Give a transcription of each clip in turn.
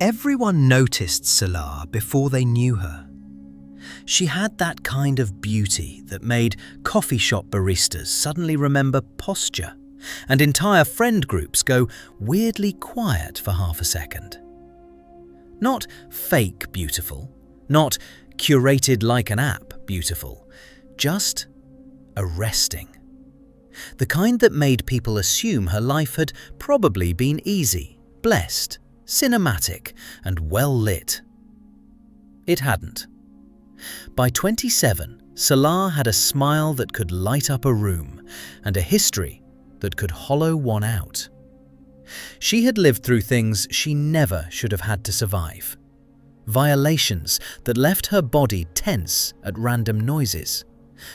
Everyone noticed Selah before they knew her. She had that kind of beauty that made coffee shop baristas suddenly remember posture, and entire friend groups go weirdly quiet for half a second. Not fake beautiful, not curated like an app beautiful, just arresting. The kind that made people assume her life had probably been easy, blessed, cinematic, and well lit. It hadn't. By 27, Selah had a smile that could light up a room and a history that could hollow one out. She had lived through things she never should have had to survive. Violations that left her body tense at random noises,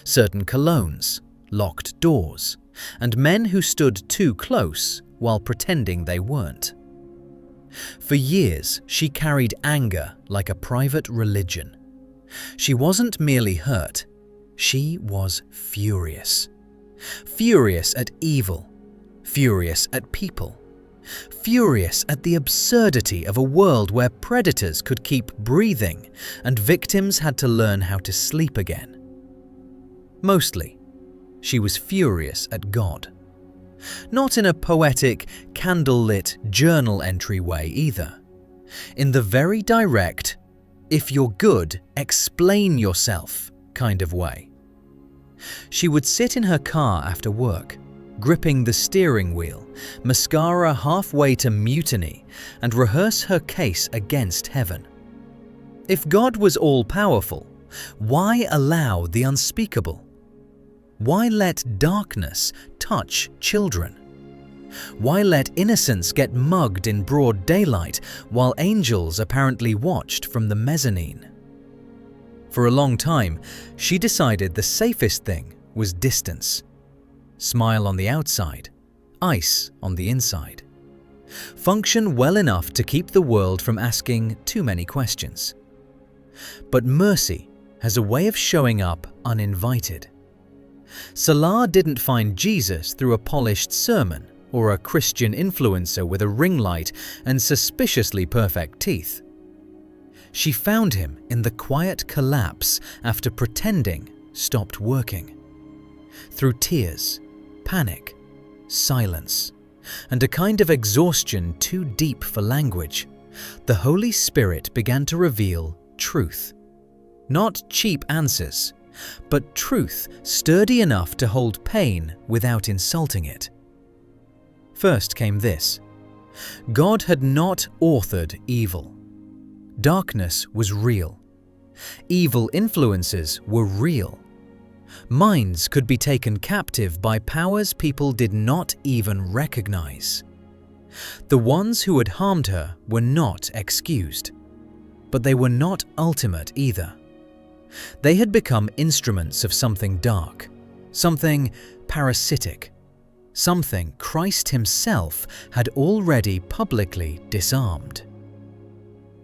certain colognes, locked doors, and men who stood too close while pretending they weren't. For years, she carried anger like a private religion. She wasn't merely hurt, she was furious. Furious at evil, furious at people, furious at the absurdity of a world where predators could keep breathing and victims had to learn how to sleep again. Mostly, she was furious at God. Not in a poetic, candlelit journal entry way either. In the very direct, if you're good, explain yourself kind of way. She would sit in her car after work, gripping the steering wheel, mascara halfway to mutiny, and rehearse her case against heaven. If God was all-powerful, why allow the unspeakable? Why let darkness touch children? Why let innocence get mugged in broad daylight while angels apparently watched from the mezzanine? For a long time, she decided the safest thing was distance. Smile on the outside, ice on the inside. Function well enough to keep the world from asking too many questions. But mercy has a way of showing up uninvited. Selah didn't find Jesus through a polished sermon or a Christian influencer with a ring light and suspiciously perfect teeth. She found him in the quiet collapse after pretending stopped working. Through tears, panic, silence, and a kind of exhaustion too deep for language, the Holy Spirit began to reveal truth. Not cheap answers, but truth sturdy enough to hold pain without insulting it. First came this: God had not authored evil. Darkness was real. Evil influences were real. Minds could be taken captive by powers people did not even recognize. The ones who had harmed her were not excused, but they were not ultimate either. They had become instruments of something dark, something parasitic, something Christ himself had already publicly disarmed.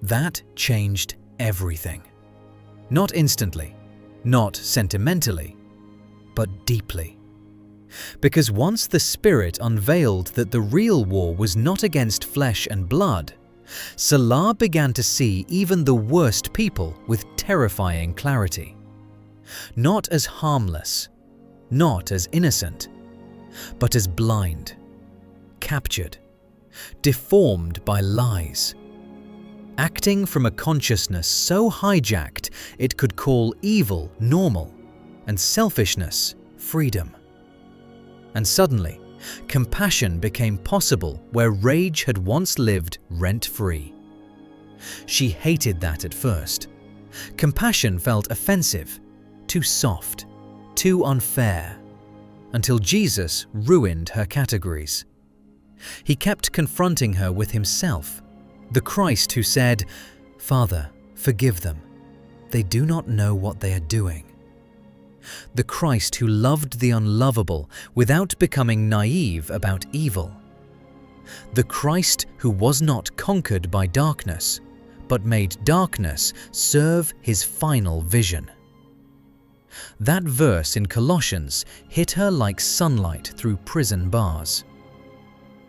That changed everything. Not instantly, not sentimentally, but deeply. Because once the Spirit unveiled that the real war was not against flesh and blood, Selah began to see even the worst people with terrifying clarity. Not as harmless, not as innocent, but as blind, captured, deformed by lies. Acting from a consciousness so hijacked it could call evil normal and selfishness freedom. And suddenly, compassion became possible where rage had once lived rent-free. She hated that at first. Compassion felt offensive, too soft, too unfair, until Jesus ruined her categories. He kept confronting her with himself, the Christ who said, "Father, forgive them. They do not know what they are doing." The Christ who loved the unlovable without becoming naive about evil. The Christ who was not conquered by darkness, but made darkness serve his final vision. That verse in Colossians hit her like sunlight through prison bars.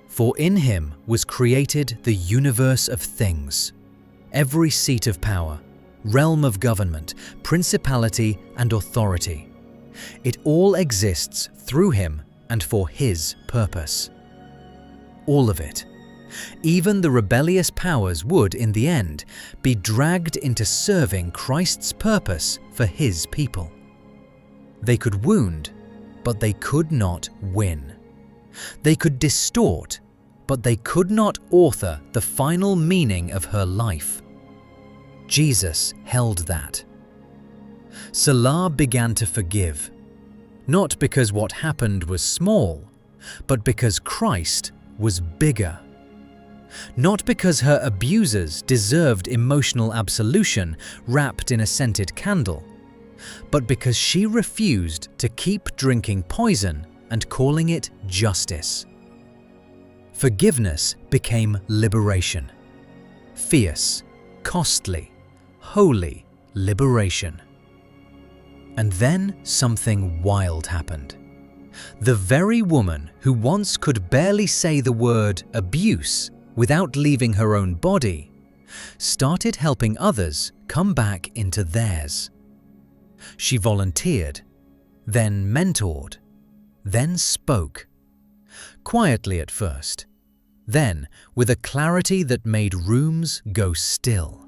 For in him was created the universe of things, every seat of power, realm of government, principality and authority. It all exists through him and for his purpose. All of it. Even the rebellious powers would, in the end, be dragged into serving Christ's purpose for his people. They could wound, but they could not win. They could distort, but they could not author the final meaning of her life. Jesus held that. Selah began to forgive, not because what happened was small, but because Christ was bigger. Not because her abusers deserved emotional absolution wrapped in a scented candle, but because she refused to keep drinking poison and calling it justice. Forgiveness became liberation. Fierce, costly, holy liberation. And then something wild happened. The very woman who once could barely say the word abuse without leaving her own body, started helping others come back into theirs. She volunteered, then mentored, then spoke. Quietly at first, then with a clarity that made rooms go still.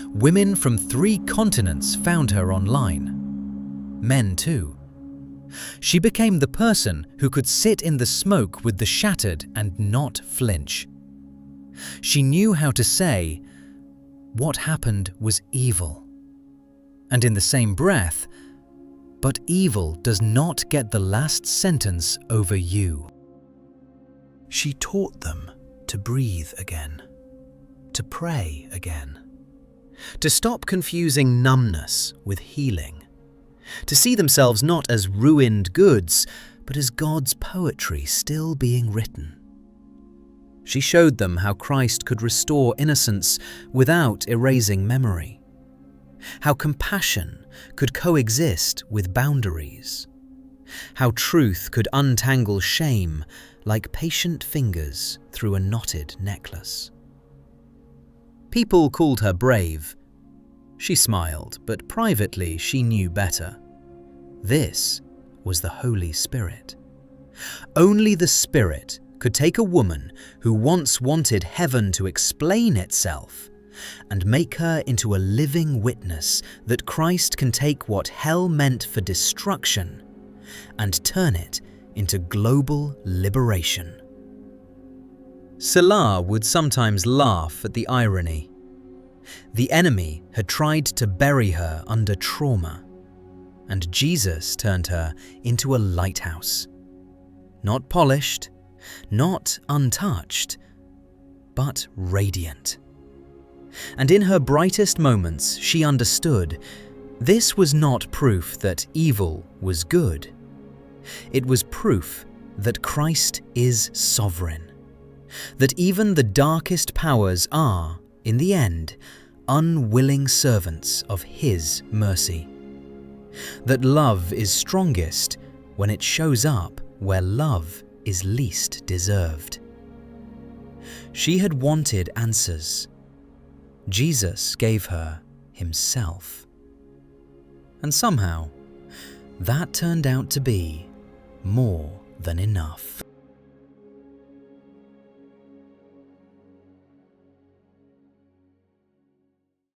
Women from 3 continents found her online. Men too. She became the person who could sit in the smoke with the shattered and not flinch. She knew how to say, "What happened was evil." And in the same breath, "But evil does not get the last sentence over you." She taught them to breathe again, to pray again, to stop confusing numbness with healing, to see themselves not as ruined goods, but as God's poetry still being written. She showed them how Christ could restore innocence without erasing memory, how compassion could coexist with boundaries, how truth could untangle shame like patient fingers through a knotted necklace. People called her brave. She smiled, but privately she knew better. This was the Holy Spirit. Only the Spirit could take a woman who once wanted heaven to explain itself and make her into a living witness that Christ can take what hell meant for destruction and turn it into global liberation. Selah would sometimes laugh at the irony. The enemy had tried to bury her under trauma, and Jesus turned her into a lighthouse. Not polished, not untouched, but radiant. And in her brightest moments, she understood this was not proof that evil was good. It was proof that Christ is sovereign, that even the darkest powers are, in the end, unwilling servants of His mercy. That love is strongest when it shows up where love is least deserved. She had wanted answers. Jesus gave her Himself. And somehow, that turned out to be more than enough.